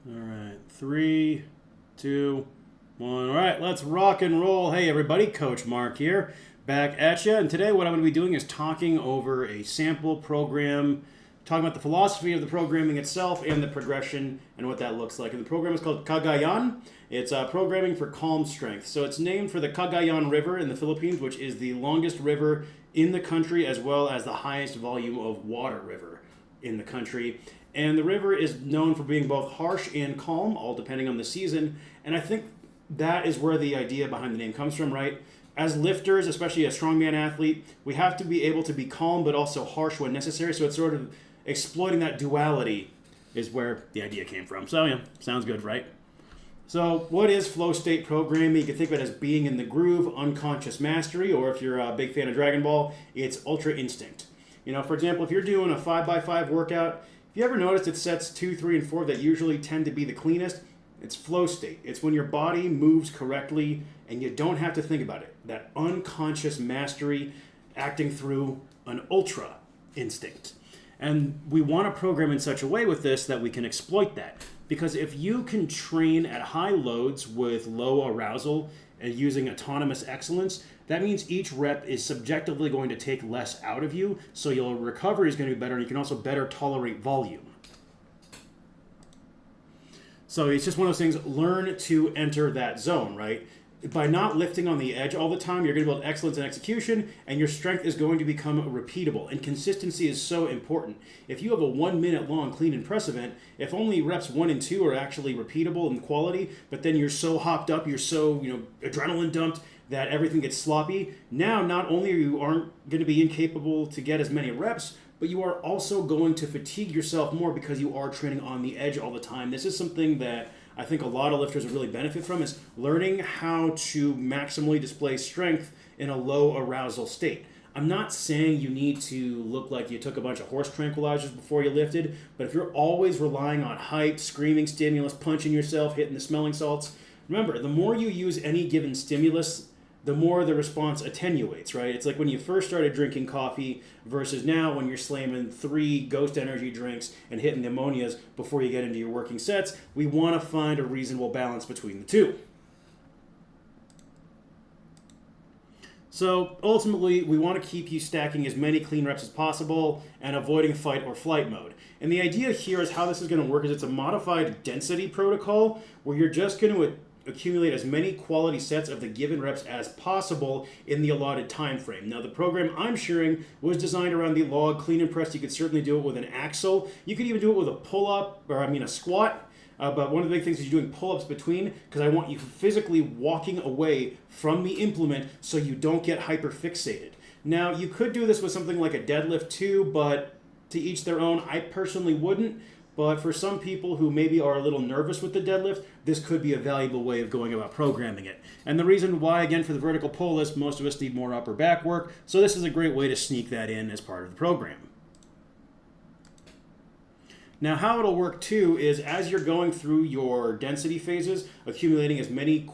All right, 3, 2, 1. All right, let's rock and roll. Hey, everybody, Coach Mark here, back at you. And today, what I'm going to be doing is talking over a sample program, talking about the philosophy of the programming itself and the progression and what that looks like. And the program is called CAGAYAN. It's programming for calm strength. So it's named for the Cagayan River in the Philippines, which is the longest river in the country, as well as the highest volume of water river in the country. And the river is known for being both harsh and calm, all depending on the season. And I think that is where the idea behind the name comes from, right? As lifters, especially a strongman athlete, we have to be able to be calm but also harsh when necessary. So it's sort of exploiting that duality is where the idea came from. So yeah, sounds good, right? So what is flow state programming? You can think of it as being in the groove, unconscious mastery, or if you're a big fan of Dragon Ball, it's ultra instinct. You know, for example, if you're doing a 5x5 workout, if you ever noticed it's sets 2, 3, and 4 that usually tend to be the cleanest, it's flow state. It's when your body moves correctly and you don't have to think about it. That unconscious mastery acting through an ultra instinct. And we want to program in such a way with this that we can exploit that. Because if you can train at high loads with low arousal and using autonomous excellence, that means each rep is subjectively going to take less out of you, so your recovery is going to be better, and you can also better tolerate volume. So it's just one of those things, learn to enter that zone, right? By not lifting on the edge all the time, you're going to build excellence in execution, and your strength is going to become repeatable. And consistency is so important. If you have a 1 minute long clean and press event, if only reps 1 and 2 are actually repeatable in quality, but then you're so hopped up, you're so adrenaline dumped that everything gets sloppy, now not only aren't going to be incapable to get as many reps, but you are also going to fatigue yourself more because you are training on the edge all the time. This is something that I think a lot of lifters would really benefit from, is learning how to maximally display strength in a low arousal state. I'm not saying you need to look like you took a bunch of horse tranquilizers before you lifted, but if you're always relying on hype, screaming stimulus, punching yourself, hitting the smelling salts, remember, the more you use any given stimulus, the more the response attenuates, right? It's like when you first started drinking coffee versus now when you're slamming 3 Ghost Energy drinks and hitting the ammonias before you get into your working sets. We want to find a reasonable balance between the two. So ultimately, we want to keep you stacking as many clean reps as possible and avoiding fight or flight mode. And the idea here is how this is going to work is it's a modified density protocol where you're just going to accumulate as many quality sets of the given reps as possible in the allotted time frame. Now, the program I'm sharing was designed around the log clean and press. You could certainly do it with an axle. You could even do it with a pull-up, or a squat. But one of the big things is you're doing pull-ups between, because I want you physically walking away from the implement so you don't get hyper-fixated. Now, you could do this with something like a deadlift too, but to each their own. I personally wouldn't. But for some people who maybe are a little nervous with the deadlift, this could be a valuable way of going about programming it. And the reason why, again, for the vertical pull is most of us need more upper back work, so this is a great way to sneak that in as part of the program. Now, how it'll work too is as you're going through your density phases, accumulating as many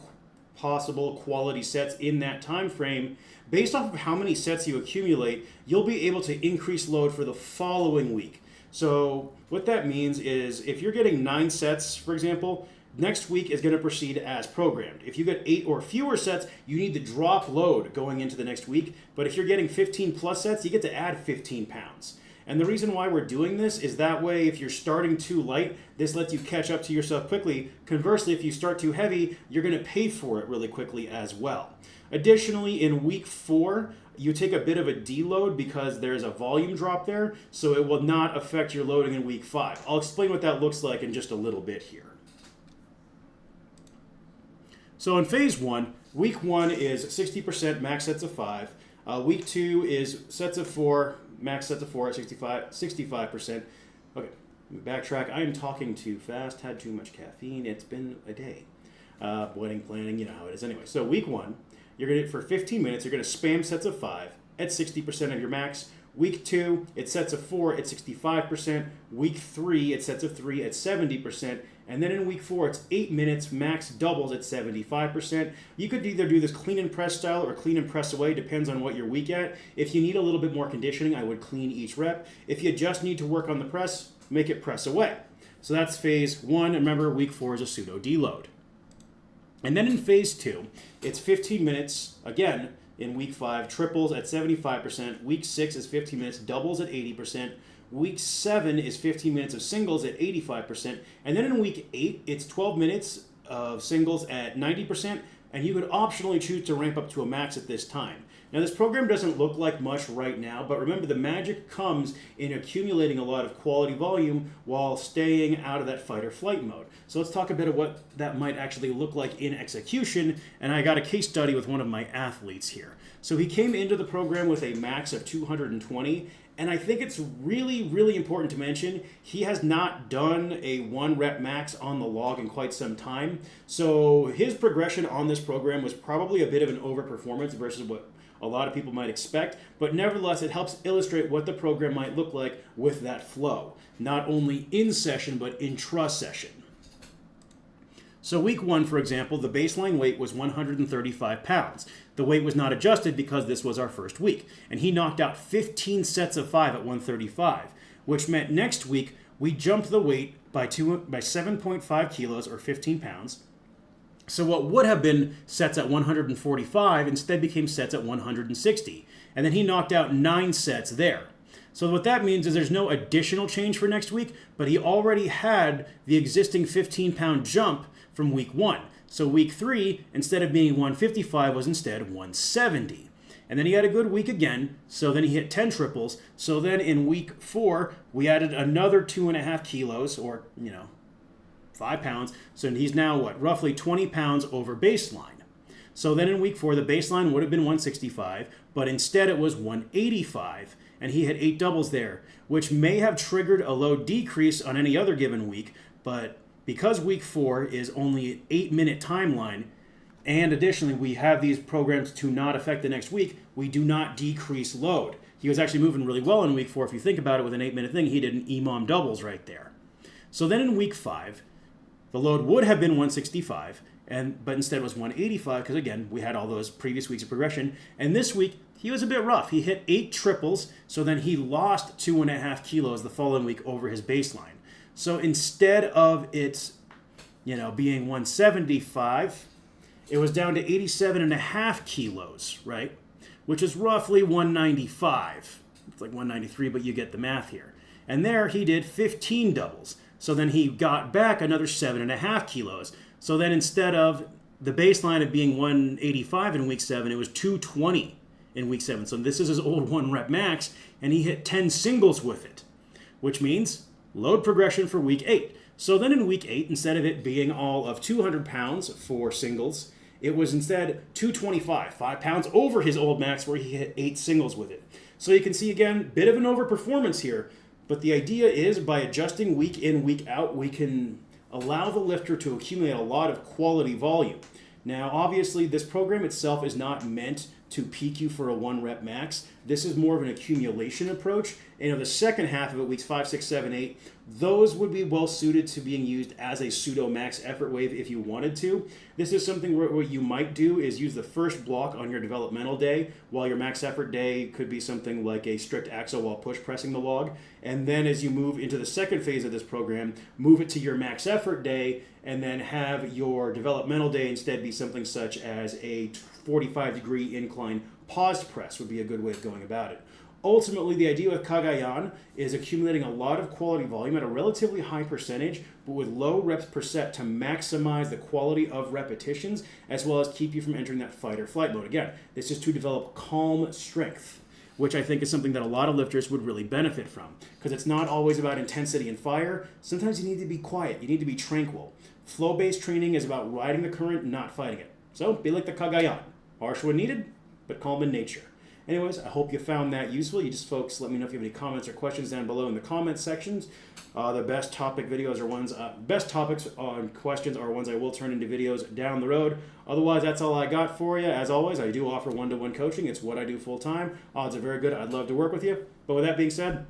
possible quality sets in that time frame, based off of how many sets you accumulate, you'll be able to increase load for the following week. So what that means is if you're getting 9 sets, for example, next week is going to proceed as programmed. If you get 8 or fewer sets, you need to drop load going into the next week. But if you're getting 15 plus sets, you get to add 15 pounds. And the reason why we're doing this is that way if you're starting too light, this lets you catch up to yourself quickly. Conversely, if you start too heavy, you're going to pay for it really quickly as well. Additionally, in week 4, you take a bit of a deload because there's a volume drop there, so it will not affect your loading in week 5. I'll explain what that looks like in just a little bit here. So in phase 1, week 1 is 60% max sets of 5. Week 2 is sets of 4, max sets of 4 at 65%. Okay, backtrack. I am talking too fast, had too much caffeine. It's been a day. Wedding planning, you know how it is. Anyway, so week 1. You're going to, for 15 minutes, you're going to spam sets of 5 at 60% of your max. Week 2, it's sets of 4 at 65%. Week 3, it's sets of 3 at 70%. And then in week 4, it's 8 minutes, max doubles at 75%. You could either do this clean and press style or clean and press away, depends on what you're weak at. If you need a little bit more conditioning, I would clean each rep. If you just need to work on the press, make it press away. So that's phase 1. Remember, week 4 is a pseudo deload. And then in phase 2, it's 15 minutes, again, in week 5, triples at 75%. Week 6 is 15 minutes, doubles at 80%. Week 7 is 15 minutes of singles at 85%. And then in week 8, it's 12 minutes of singles at 90%. And you could optionally choose to ramp up to a max at this time. Now, this program doesn't look like much right now, but remember, the magic comes in accumulating a lot of quality volume while staying out of that fight or flight mode. So let's talk a bit of what that might actually look like in execution, and I got a case study with one of my athletes here. So he came into the program with a max of 220, and I think it's really, really important to mention he has not done a 1 rep max on the log in quite some time. So his progression on this program was probably a bit of an overperformance versus what a lot of people might expect, but nevertheless, it helps illustrate what the program might look like with that flow, not only in session, but intra-session. So week 1, for example, the baseline weight was 135 pounds. The weight was not adjusted because this was our first week, and he knocked out 15 sets of 5 at 135, which meant next week we jumped the weight by 7.5 kilos or 15 pounds. So what would have been sets at 145 instead became sets at 160. And then he knocked out 9 sets there. So what that means is there's no additional change for next week, but he already had the existing 15-pound jump from week 1. So week 3, instead of being 155, was instead 170. And then he had a good week again, so then he hit 10 triples. So then in week 4, we added another 2.5 kilos, or, 5 pounds. So he's now, roughly 20 pounds over baseline. So then in week 4, the baseline would have been 165, but instead it was 185, and he had 8 doubles there, which may have triggered a load decrease on any other given week, but because week 4 is only an 8-minute timeline, and additionally we have these programs to not affect the next week, we do not decrease load. He was actually moving really well in week 4. If you think about it, with an 8-minute thing, he did an EMOM doubles right there. So then in week 5, the load would have been 165, but instead it was 185 because, again, we had all those previous weeks of progression. And this week, he was a bit rough. He hit 8 triples, so then he lost 2.5 kilos the following week over his baseline. So instead of it, being 175, it was down to 87.5 kilos, right? Which is roughly 195. It's like 193, but you get the math here. And there he did 15 doubles. So then he got back another 7.5 kilos. So then instead of the baseline of being 185 in week 7, it was 220 in week 7. So this is his old 1 rep max, and he hit 10 singles with it, which means load progression for week 8. So then in week 8, instead of it being all of 200 pounds for singles, it was instead 225, 5 pounds over his old max where he hit 8 singles with it. So you can see, again, bit of an overperformance here. But the idea is by adjusting week in, week out, we can allow the lifter to accumulate a lot of quality volume. Now, obviously, this program itself is not meant to peak you for a 1 rep max. This is more of an accumulation approach. And the second half of it, weeks 5, 6, 7, 8, those would be well suited to being used as a pseudo max effort wave if you wanted to. This is something where what you might do is use the first block on your developmental day, while your max effort day could be something like a strict axle while push pressing the log. And then as you move into the second phase of this program, move it to your max effort day, and then have your developmental day instead be something such as a 45-degree incline paused press would be a good way of going about it. Ultimately, the idea with CAGAYAN is accumulating a lot of quality volume at a relatively high percentage, but with low reps per set to maximize the quality of repetitions, as well as keep you from entering that fight or flight mode. Again, this is to develop calm strength, which I think is something that a lot of lifters would really benefit from, because it's not always about intensity and fire. Sometimes you need to be quiet. You need to be tranquil. Flow-based training is about riding the current, not fighting it. So be like the CAGAYAN. Harsh when needed, but calm in nature. Anyways, I hope you found that useful. You just folks let me know if you have any comments or questions down below in the comments sections. The best topic videos are ones, best topics on questions are ones I will turn into videos down the road. Otherwise, that's all I got for you. As always, I do offer one-to-one coaching. It's what I do full time. Odds are very good. I'd love to work with you. But with that being said,